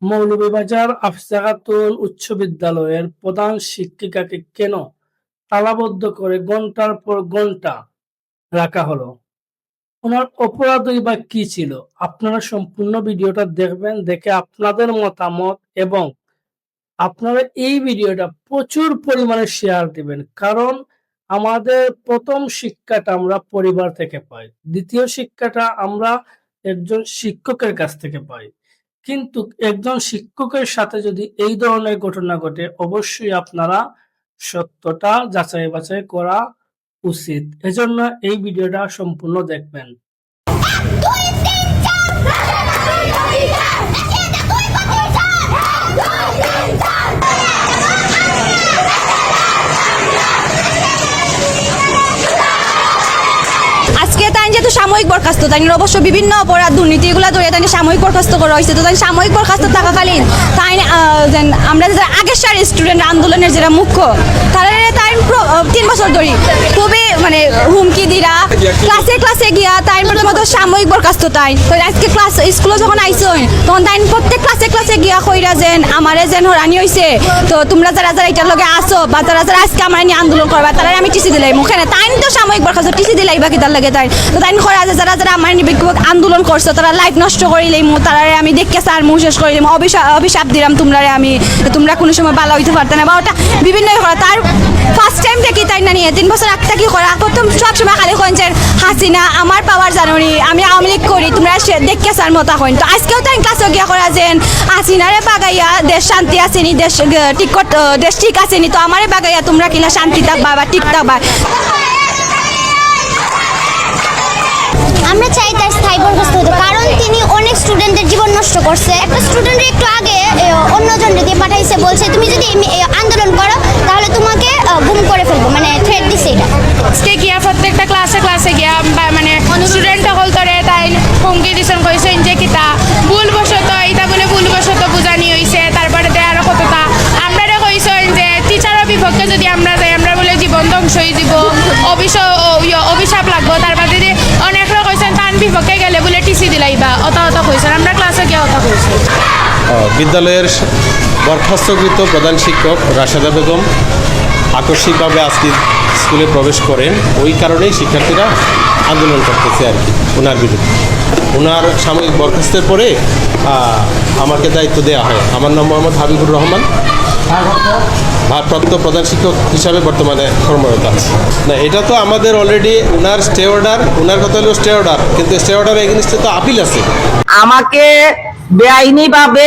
মৌলভীবাজার আফজা খাতুন উচ্চ বিদ্যালয়ের প্রধান শিক্ষিকাকে কেন তালাবদ্ধ করে ঘন্টার পর ঘন্টা রাখা হলো? ওনার অপরাধই বা কি ছিল? আপনারা সম্পূর্ণ ভিডিওটা দেখবেন, দেখে আপনাদের মতামত এবং আপনারা এই ভিডিওটা প্রচুর পরিমাণে শেয়ার দিবেন, কারণ আমাদের প্রথম শিক্ষাটা আমরা পরিবার থেকে পাই, দ্বিতীয় শিক্ষাটা আমরা একজন শিক্ষকের কাছ থেকে পাই। কিন্তু একজন শিক্ষকের সাথে যদি এই ধরনের ঘটনা ঘটে, অবশ্যই আপনারা সত্যটা যাচাই বাছাই করা উচিত। এজন্য এই ভিডিওটা সম্পূর্ণ দেখবেন। আজকে তাই যেহেতু সাময়িক বরখাস্ত, তাই অবশ্য বিভিন্ন অপরাধ দুর্নীতি এগুলো ধরে তাই সাময়িক বরখাস্ত করা হয়েছে। তো তাই সাময়িক বরখাস্ত থাকাকালীন তাই আমরা যারা আগের সার স্টুডেন্ট আন্দোলনের যারা মুখ্য তারা তাই 3 বছর ধরে খুবই মানে হুমকি দিরা ক্লাসে গিয়া তাই প্রথমত সাময়িক বরখাস্ত তাই। তো আজকে স্কুলে যখন আইসই তখন তাই প্রত্যেক ক্লাসে গিয়া কইরা যেন আমারে যেন হরানি হয়েছে, তো তোমরা যারা এটার লগে আসো বা যারা আজকে আমার নিয়ে আন্দোলন করবা তারা আমি টিসি দিলাই মুখে তাই তো সাময়িক বরখাস্ত টিসি দিলাই বা কিতার লাগে তাই। তো তাই করা যে যারা আমার নিবিক আন্দোলন করছো তারা লাইফ নষ্ট করিলেই তারা আমি দেখে স্যার মুখ শেষ করিলাম, অভিশাপ দিলাম তোমরা কোনো সময় ভালো হইতে পারতে না বা ওটা বিভিন্ন করা। তার ফার্স্ট টাইম থেকে তাই না নিয়ে 3 বছর আগে কি করা প্রথম সবসময় খালি কইছেন হাসিনা আমার পাওয়ার জানুনি আমি আওয়ামী লীগ করি তোমরা দেখে স্যার মতা হইন। তো আজকেও তাই ক্লাসে গিয়া করা যেন হাসিনারে বাগাইয়া দেশ শান্তি আসেনি, দেশ ঠিক আসেনি, তো আমারে বাগাইয়া তোমরা কিনা শান্তি থাকবা বা ঠিক থাকবা। আমরা চাই তার স্থায়ী বরখাস্ত হতে, কারণ তিনি অনেক স্টুডেন্টের জীবন নষ্ট করছে। একটা স্টুডেন্টের একটু আগে অন্যজনকে দিয়ে পাঠাইছে, বলছে তুমি যদি আন্দোলন করো তাহলে তোমাকে গুম করে ফেলবো, মানে থ্রেট দিছে। এটা আজকে গিয়া প্রত্যেকটা ক্লাসে গিয়া মানে স্টুডেন্ট সকল তরে তাই হুমকি দিছেন, কইছেন যে কিতা ভুলবশত এটা বলে ভুলবশত বুঝানি হয়েছে, তারপরে আরো কতটা আমরা কইছেন যে টিচারের বিপক্ষে যদি আমরা যাই আমরা বলে জীবন ধ্বংস হয়ে যাব, অভিশাপ লাগবো। তারপরে যদি অনেক লোক কইছেন তার বিপক্ষে গেলে বলে টিসি দিলাইবা অত কইছেন। আমরা ক্লাসে গিয়ে অত কইছি। বিদ্যালয়ের বরখাস্তকৃত প্রধান শিক্ষক রাশেদা বেগম আকস্মিকভাবে আজকে স্কুলে প্রবেশ করেন, ওই কারণেই শিক্ষার্থীরা আন্দোলন করতেছে আর কি ওনার বিরুদ্ধে। ওনার সাময়িক বরখাস্তের পরে আমাকে দায়িত্ব দেওয়া হয়। আমার নাম মোহাম্মদ হাবিবুর রহমান, ভারপ্রাপ্ত প্রধান শিক্ষক হিসাবে বর্তমানে কর্মরত আছে। না, এটা তো আমাদের অলরেডি ওনার স্টে অর্ডার, ওনার কথা হলো স্টে অর্ডার, কিন্তু স্টে অর্ডার এগেইনস্টে তো আপিল আছে। আমাকে বেআইনিভাবে